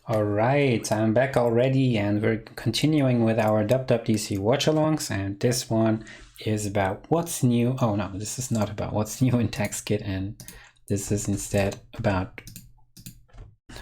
All right, I'm back already, and we're continuing with our WWDC watch-alongs, and this one is about what's new. Oh no, this is not about what's new in TextKit, and this is instead about,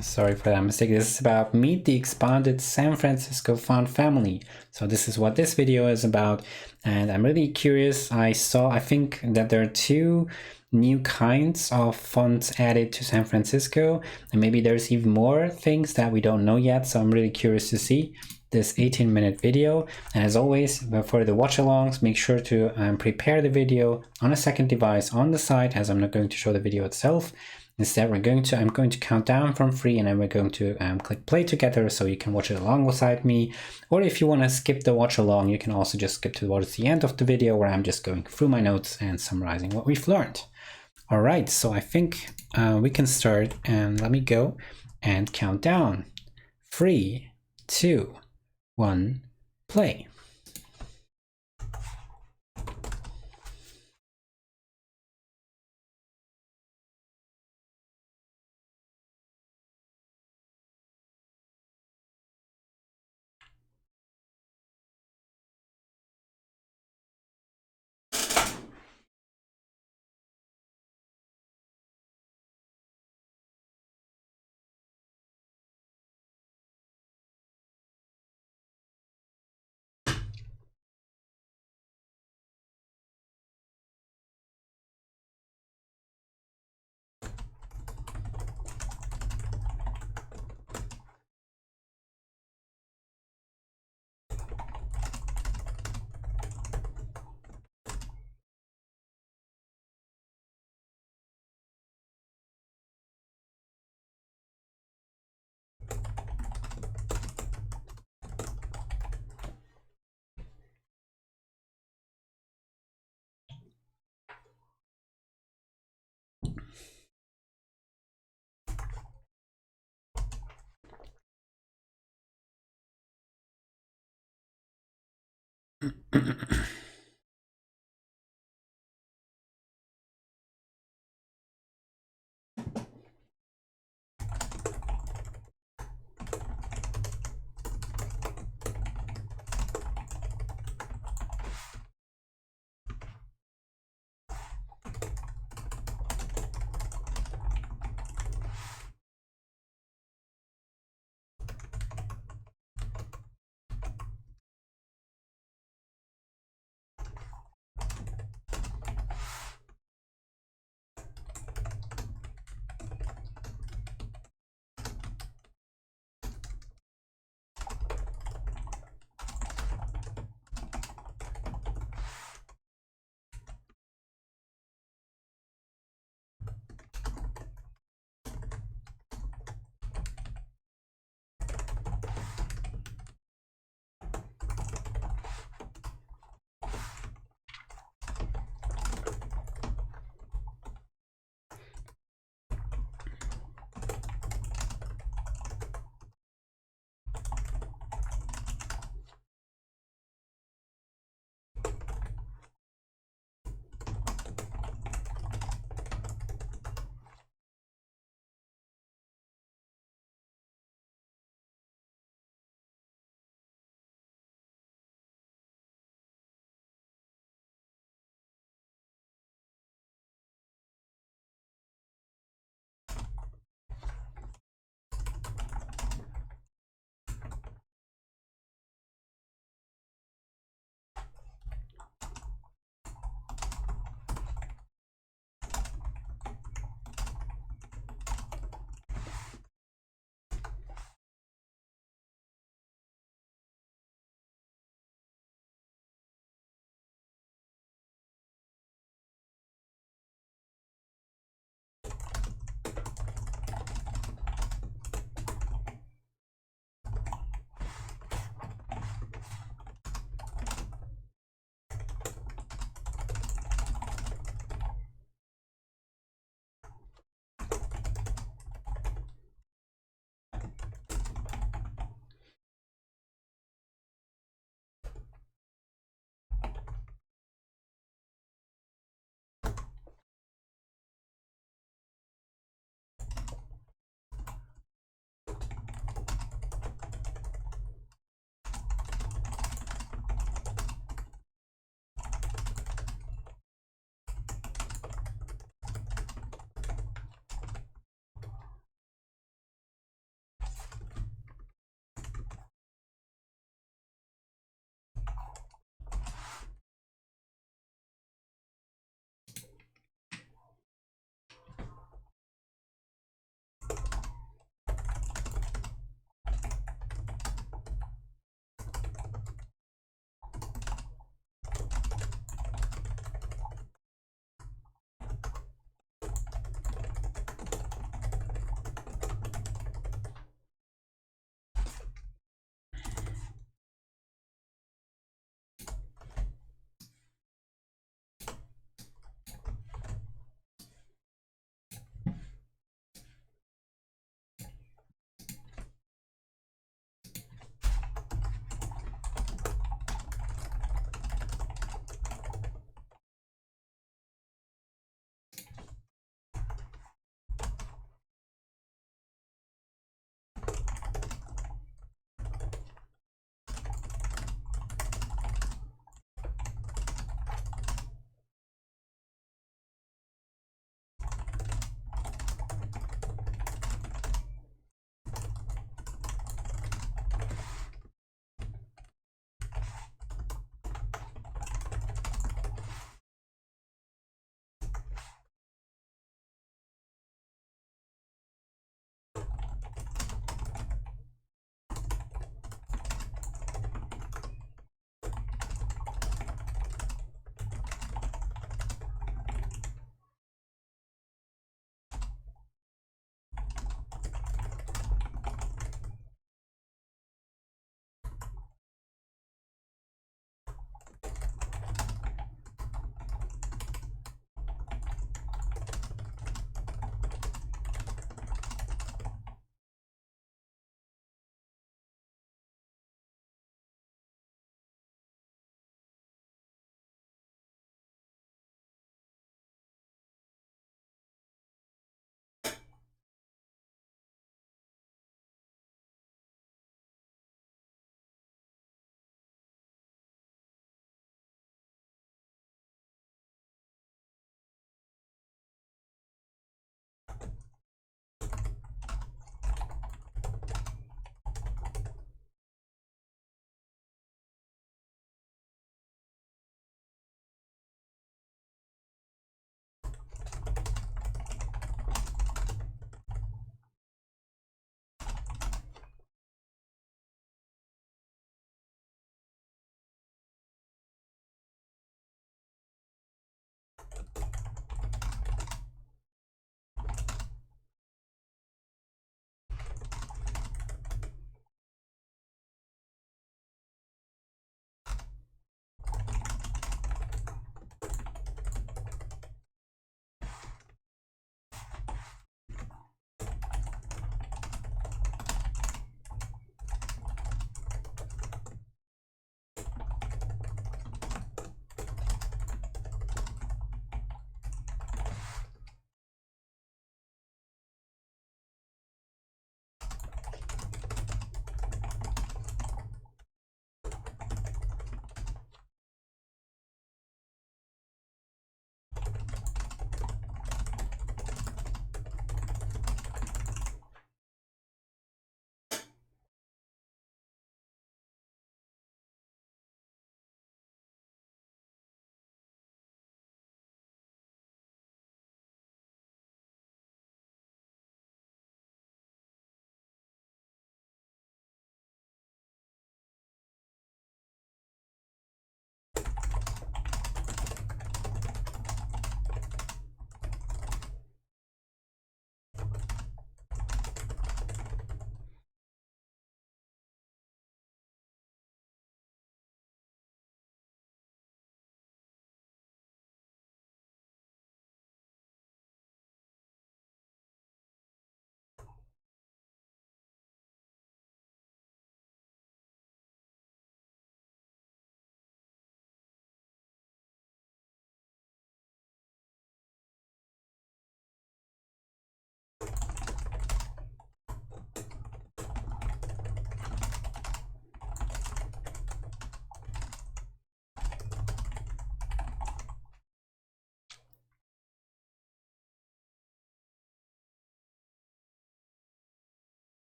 sorry for that mistake, this is about Meet the Expanded San Francisco Font Family. So this is what this video is about, and I'm really curious. I think that there are two new kinds of fonts added to San Francisco, and maybe there's even more things that we don't know yet, so I'm really curious to see this 18-minute video. And as always, for the watch-alongs, make sure to prepare the video on a second device on the side, as I'm not going to show the video itself. Instead, I'm going to count down from 3, and then we're going to click play together so you can watch it alongside me. Or if you want to skip the watch along, you can also just skip towards the end of the video where I'm just going through my notes and summarizing what we've learned. All right, so I think we can start, and let me go and count down. 3, 2, 1, play.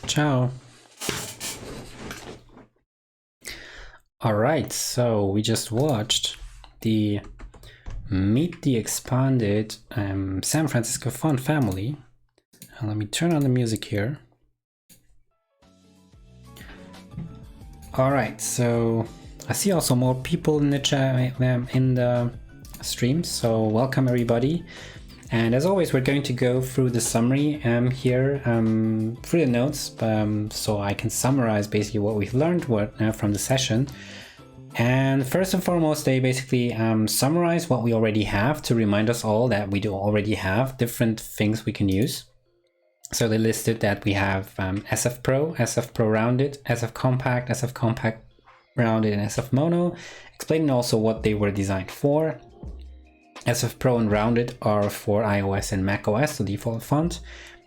Ciao. All right, so we just watched the Meet the Expanded San Francisco Font family. And let me turn on the music here. All right, so I see also more people in the chat, in the stream, so welcome everybody. And as always, we're going to go through the summary here, through the notes, so I can summarize basically what we've learned from the session. And first and foremost, they basically summarize what we already have to remind us all that we do already have different things we can use. So they listed that we have SF Pro Rounded, SF Compact Rounded, and SF Mono, explaining also what they were designed for. SF Pro and Rounded are for iOS and macOS, the default font.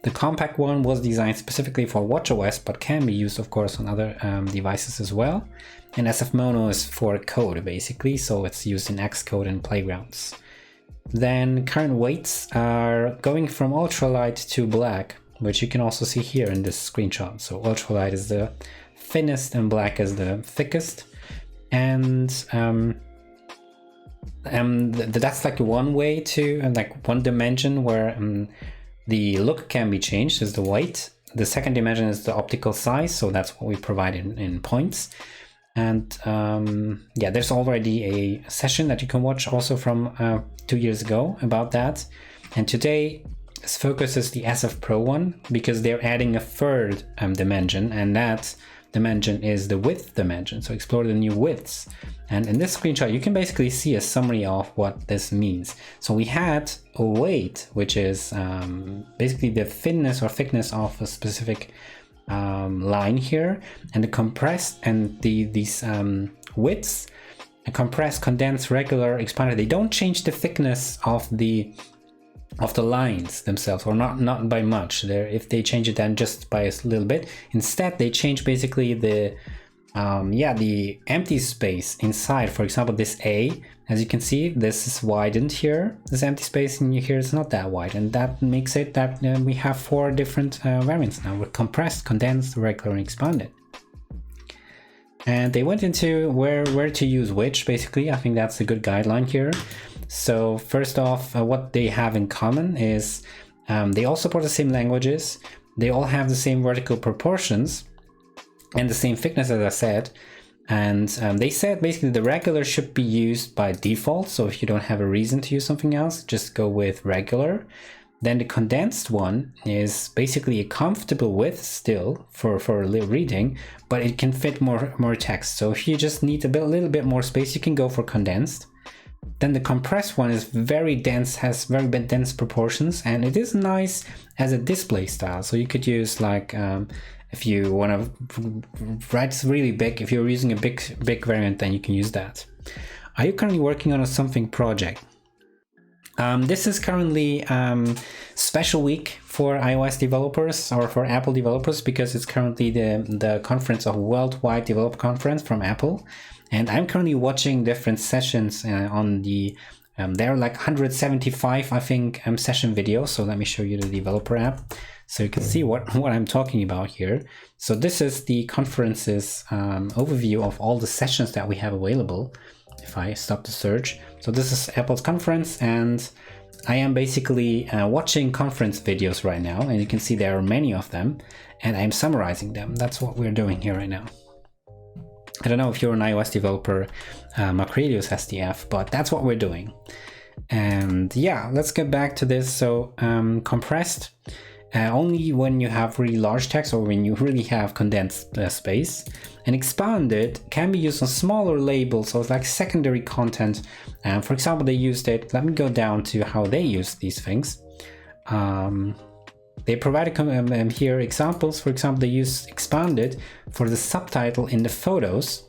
The compact one was designed specifically for watchOS, but can be used, of course, on other devices as well. And SF Mono is for code, basically, so it's used in Xcode and Playgrounds. Then current weights are going from ultralight to black, which you can also see here in this screenshot. So ultralight is the thinnest and black is the thickest. And that's like one way to, like one dimension where The look can be changed as the weight. The second dimension is the optical size, so that's what we provide in points. And yeah, there's already a session that you can watch also from 2 years ago about that. And today this focus is the SF Pro one, because they're adding a third dimension, and that dimension is the width dimension. So explore the new widths. And in this screenshot, you can basically see a summary of what this means. So we had a weight, which is basically the thinness or thickness of a specific line here, and the compressed and these widths, compressed, condensed, regular, expanded. They don't change the thickness of the lines themselves, or not by much. There, if they change it, then just by a little bit. Instead, they change basically the the empty space inside. For example, this A, as you can see, this is widened here. This empty space in here is not that wide, and that makes it that we have 4 different variants now, with compressed, condensed, regular, and expanded. And they went into where to use which, basically. I think that's a good guideline here. So first off, what they have in common is they all support the same languages. They all have the same vertical proportions and the same thickness, as I said. And they said basically the regular should be used by default. So if you don't have a reason to use something else, just go with regular. Then the condensed one is basically a comfortable width still for reading, but it can fit more text. So if you just need a little bit more space, you can go for condensed. Then the compressed one is very dense, has very dense proportions, and it is nice as a display style. So you could use like if you want to write really big, if you're using a big variant, then you can use that. Are you currently working on a something project? This is currently special week for iOS developers or for Apple developers, because it's currently the conference of Worldwide Developer Conference from Apple. And I'm currently watching different sessions on the, there are like 175, I think, session videos. So let me show you the developer app so you can see what I'm talking about here. So this is the conference's overview of all the sessions that we have available. If I stop the search. So this is Apple's conference, and I am basically watching conference videos right now, and you can see there are many of them, and I'm summarizing them. That's what we're doing here right now. I don't know if you're an iOS developer, Macradius SDF, but that's what we're doing. And yeah, let's get back to this. So compressed, only when you have really large text or when you really have condensed space. And expanded can be used on smaller labels, so it's like secondary content. For example, they used it, let me go down to how they use these things. They provided here examples. For example, they use expanded for the subtitle in the photos,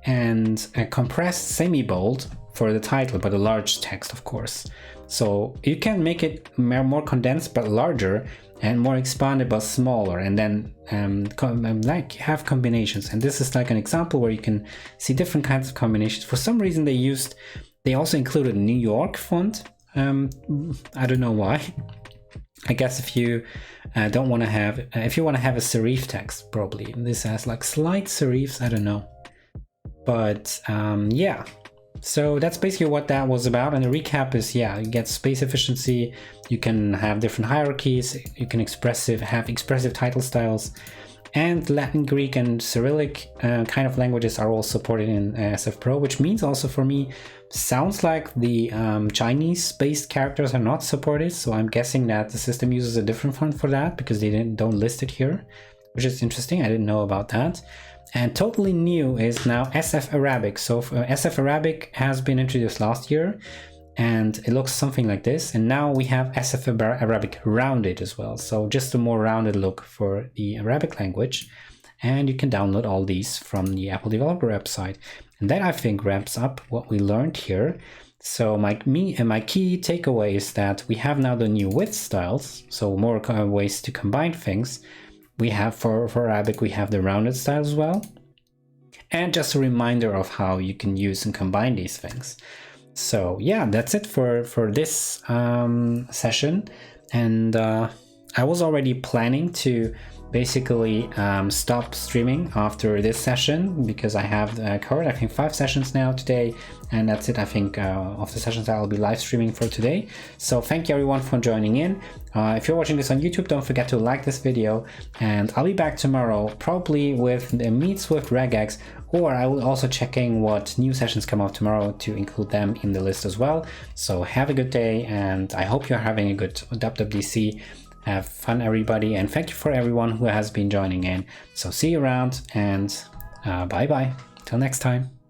and compressed semi-bold for the title, but a large text, of course. So you can make it more condensed but larger, and more expanded but smaller, and then like have combinations. And this is like an example where you can see different kinds of combinations. For some reason they also included New York font. I don't know why. I guess if you don't want to have, if you want to have a serif text, probably this has like slight serifs. I don't know, but yeah. So that's basically what that was about. And the recap is, yeah, you get space efficiency. You can have different hierarchies. You can have expressive title styles, and Latin, Greek, and Cyrillic kind of languages are all supported in SF Pro, which means also for me, sounds like the Chinese-based characters are not supported. So I'm guessing that the system uses a different font for that, because they don't list it here, which is interesting. I didn't know about that. And totally new is now SF Arabic. So SF Arabic has been introduced last year, and it looks something like this. And now we have SF Arabic rounded as well. So just a more rounded look for the Arabic language. And you can download all these from the Apple Developer website. And that, I think, wraps up what we learned here. So my key takeaway is that we have now the new width styles, so more ways to combine things. We have for Arabic, we have the rounded style as well. And just a reminder of how you can use and combine these things. So yeah, that's it for this session. And I was already planning to basically stop streaming after this session, because I have covered, I think, 5 sessions now today, and that's it, I think, of the sessions that I'll be live streaming for today. So thank you everyone for joining in. If you're watching this on YouTube, don't forget to like this video, and I'll be back tomorrow, probably with the Meet Swift regex, or I will also checking what new sessions come out tomorrow to include them in the list as well. So have a good day, and I hope you're having a good WWDC. Have fun, everybody, and thank you for everyone who has been joining in. So see you around, and bye bye till next time.